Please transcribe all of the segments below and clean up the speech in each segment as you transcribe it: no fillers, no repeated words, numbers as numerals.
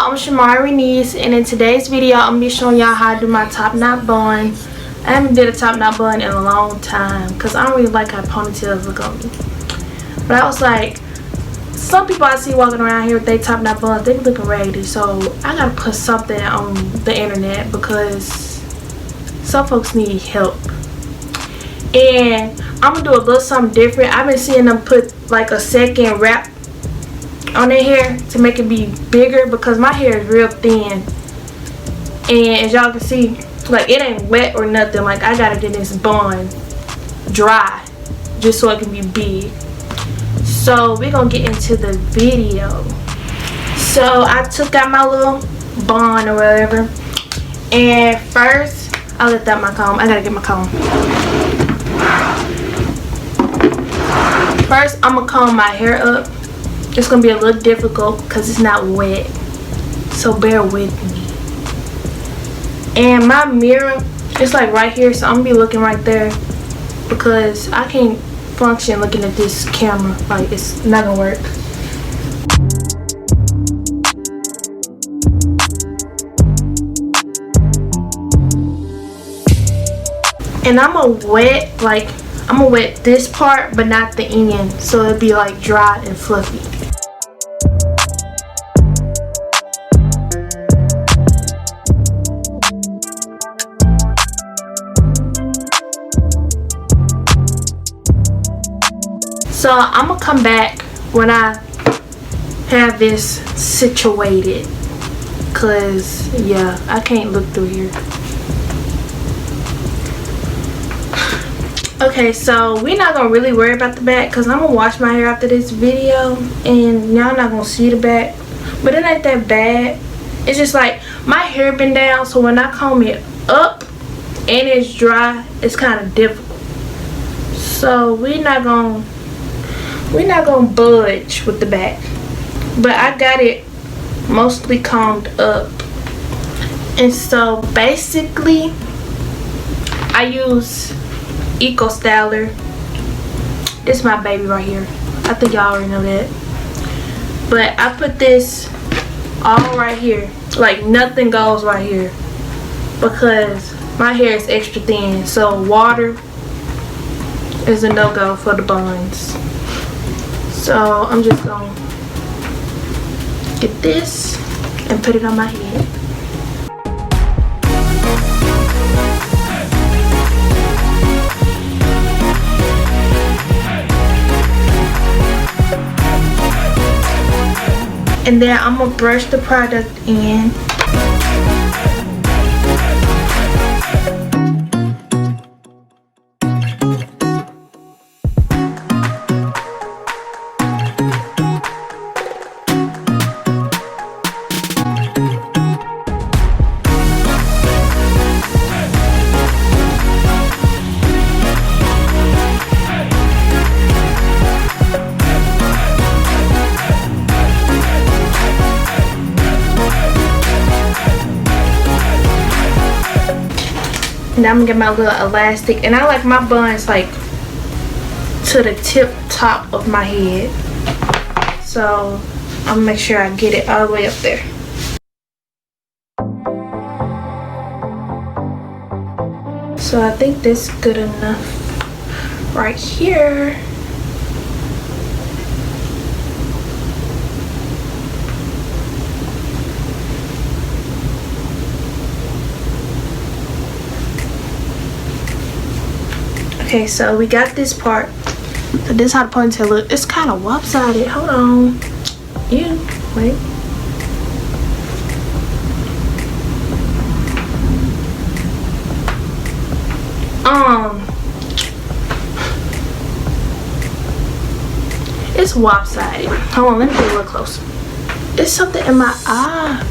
I'm ShamauriReniece, and in today's video I'm gonna be showing y'all how to do my top knot bun. I haven't did a top knot bun in a long time because I don't really like how ponytails look on me. But I was like, some people I see walking around here with their top knot buns, they be looking raggedy, so I gotta put something on the internet because some folks need help. And I'm gonna do a little something different. I've been seeing them put like a second wrap on their hair to make it be bigger because my hair is real thin, and as y'all can see, like, it ain't wet or nothing. Like, I gotta get this bun dry just so it can be big. So we're gonna get into the video. So I took out my little bun or whatever, and first I left out my comb. I gotta get my comb. First I'm gonna comb my hair up. It's gonna be a little difficult because it's not wet, so bear with me. And my mirror is like right here, so I'm gonna be looking right there because I can't function looking at this camera. Like, it's not gonna work. And I'm gonna wet this part but not the end, so it'll be like dry and fluffy. So I'm gonna come back when I have this situated, cause yeah, I can't look through here. Okay, so we're not gonna really worry about the back because I'm gonna wash my hair after this video and y'all not gonna see the back, but it ain't that bad. It's just like my hair been down, so when I comb it up and it's dry, it's kind of difficult. So we're not gonna budge with the back, but I got it mostly combed up. And so basically I use Eco Styler. This is my baby right here. I think y'all already know that, but I put this all right here, like nothing goes right here because my hair is extra thin, so water is a no-go for the buns. So I'm just gonna get this and put it on my head. And then I'm gonna brush the product in. Now I'm gonna get my little elastic, and I like my buns like to the tip top of my head, so I'm gonna make sure I get it all the way up there. So I think this is good enough right here. Okay, so we got this part. So this is how the ponytail look. It's kind of lopsided. Hold on. Yeah, wait. It's lopsided. Hold on, let me get a little closer. It's something in my eye.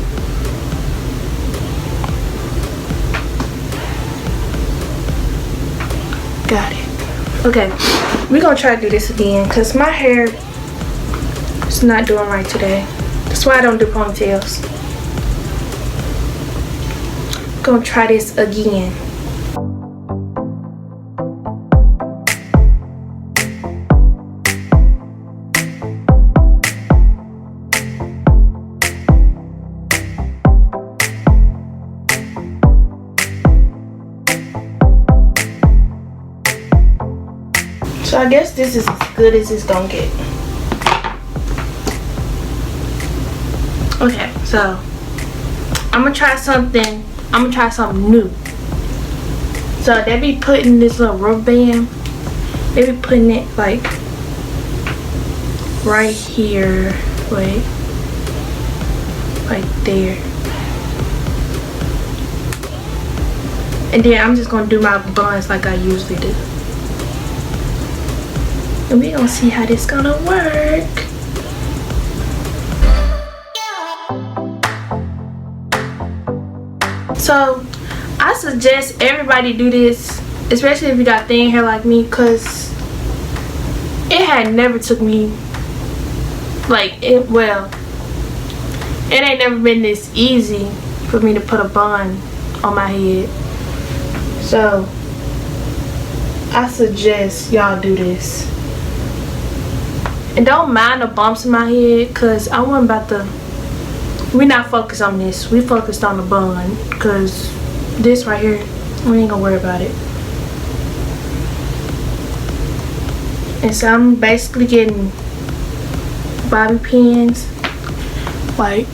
Got it. Okay, we're gonna try to do this again because my hair is not doing right today. That's why I don't do ponytails. Gonna try this again. So I guess this is as good as it's gonna get. Okay, so I'm gonna try something. I'm gonna try something new. So they be putting this little rubber band. They be putting it like right here. Wait, right there. And then I'm just gonna do my buns like I usually do. And we gonna see how this gonna work. So I suggest everybody do this, especially if you got thin hair like me, cause it had never took me it ain't never been this easy for me to put a bun on my head. So I suggest y'all do this. And don't mind the bumps in my head, cause I wasn't about to. We're not focused on this. We focused on the bun, cause this right here, we ain't gonna worry about it. And so I'm basically getting bobby pins, like,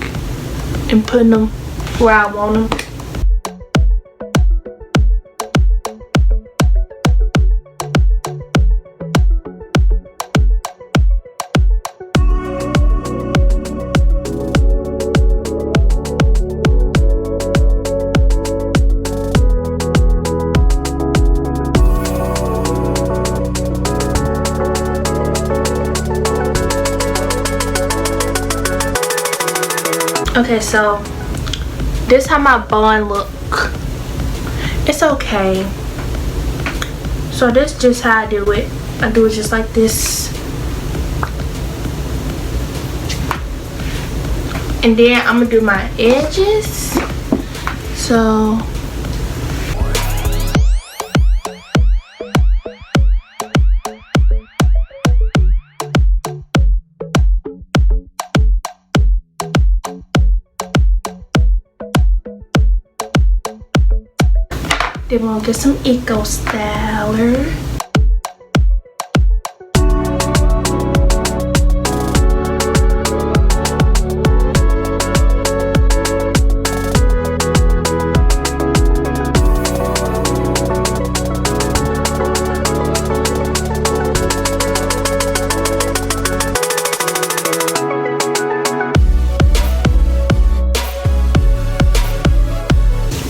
and putting them where I want them. Okay, so this how my bun look. It's okay. So this just how I do it. I do it just like this. And then I'm gonna do my edges. So then we'll get some Eco Styler.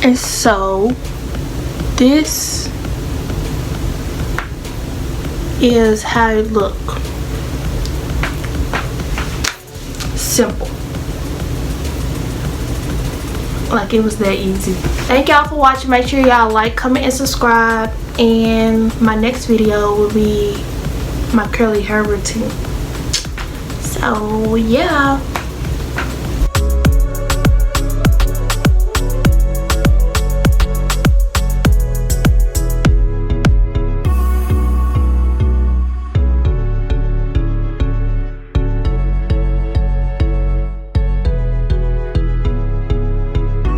And so this is how it look. Simple. Like it was that easy. Thank y'all for watching. Make sure y'all like, comment, and subscribe. And my next video will be my curly hair routine. So yeah.